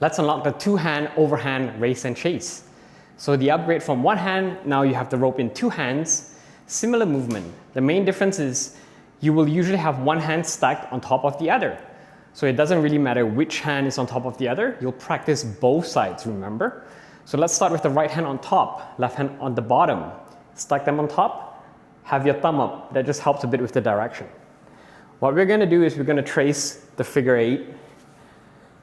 Let's unlock the two-hand overhand race and chase. So the upgrade from one hand, now you have the rope in two hands. Similar movement. The main difference is you will usually have one hand stacked on top of the other. So it doesn't really matter which hand is on top of the other. You'll practice both sides, remember? So let's start with the right hand on top, left hand on the bottom. Stack them on top, have your thumb up. That just helps a bit with the direction. What we're going to do is we're going to trace the figure 8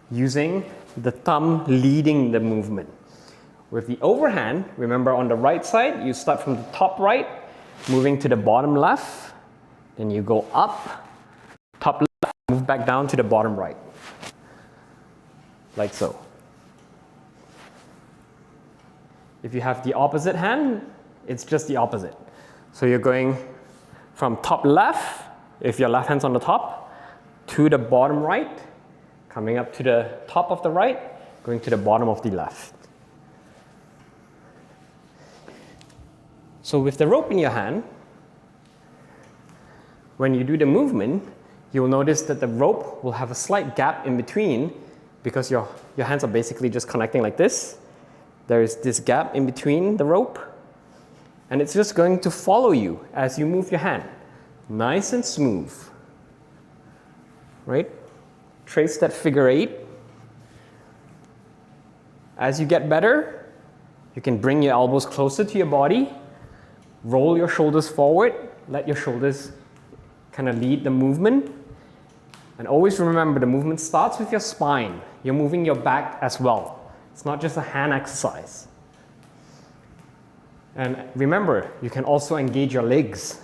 using the thumb leading the movement. With the overhand, remember on the right side, you start from the top right, moving to the bottom left, then you go up, top left, move back down to the bottom right, like so. If you have the opposite hand, it's just the opposite. So you're going from top left, if your left hand's on the top, to the bottom right, coming up to the top of the right, going to the bottom of the left. So with the rope in your hand, when you do the movement, you'll notice that the rope will have a slight gap in between because your hands are basically just connecting like this. There is this gap in between the rope, and it's just going to follow you as you move your hand. Nice and smooth, right? Trace that figure 8. As you get better, you can bring your elbows closer to your body, roll your shoulders forward, let your shoulders kind of lead the movement. And always remember, the movement starts with your spine. You're moving your back as well. It's not just a hand exercise. And remember, you can also engage your legs.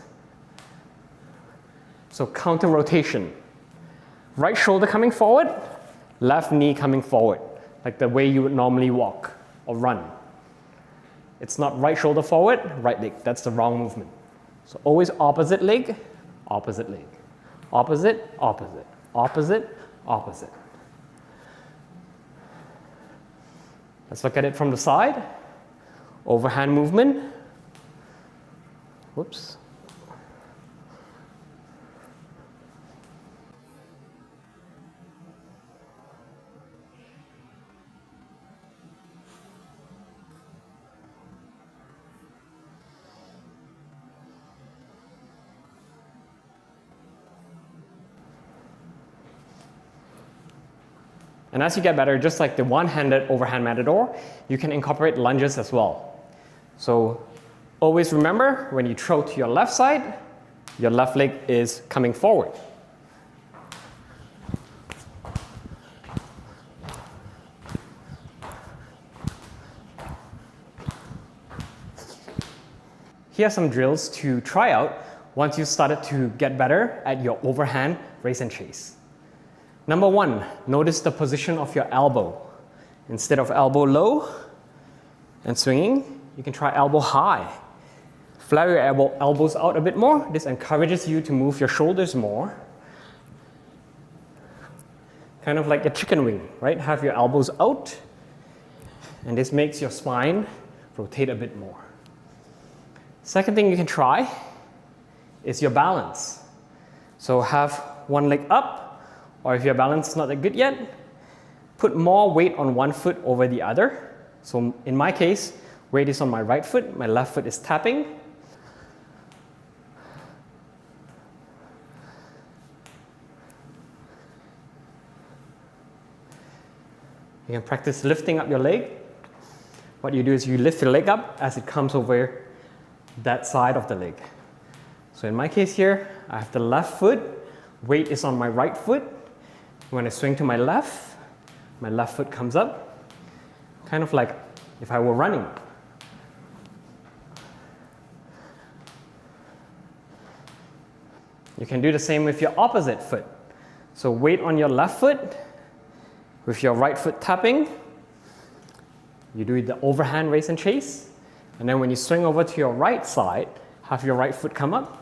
So counter rotation. Right shoulder coming forward, left knee coming forward, like the way you would normally walk or run. It's not right shoulder forward, right leg. That's the wrong movement. So always opposite leg, opposite leg. Opposite, opposite, opposite, opposite. Let's look at it from the side. Overhand movement. Whoops. And as you get better, just like the one-handed overhand matador, you can incorporate lunges as well. So always remember, when you throw to your left side, your left leg is coming forward. Here are some drills to try out once you've started to get better at your overhand race and chase. Number 1, notice the position of your elbow. Instead of elbow low and swinging, you can try elbow high. Flare your elbows out a bit more. This encourages you to move your shoulders more. Kind of like a chicken wing, right? Have your elbows out, and this makes your spine rotate a bit more. Second thing you can try is your balance. So have one leg up, or if your balance is not that good yet, put more weight on one foot over the other. So in my case, weight is on my right foot, my left foot is tapping. You can practice lifting up your leg. What you do is you lift your leg up as it comes over that side of the leg. So in my case here, I have the left foot, weight is on my right foot. When I swing to my left foot comes up, kind of like if I were running. You can do the same with your opposite foot. So weight on your left foot, with your right foot tapping. You do the overhand race and chase. And then when you swing over to your right side, have your right foot come up.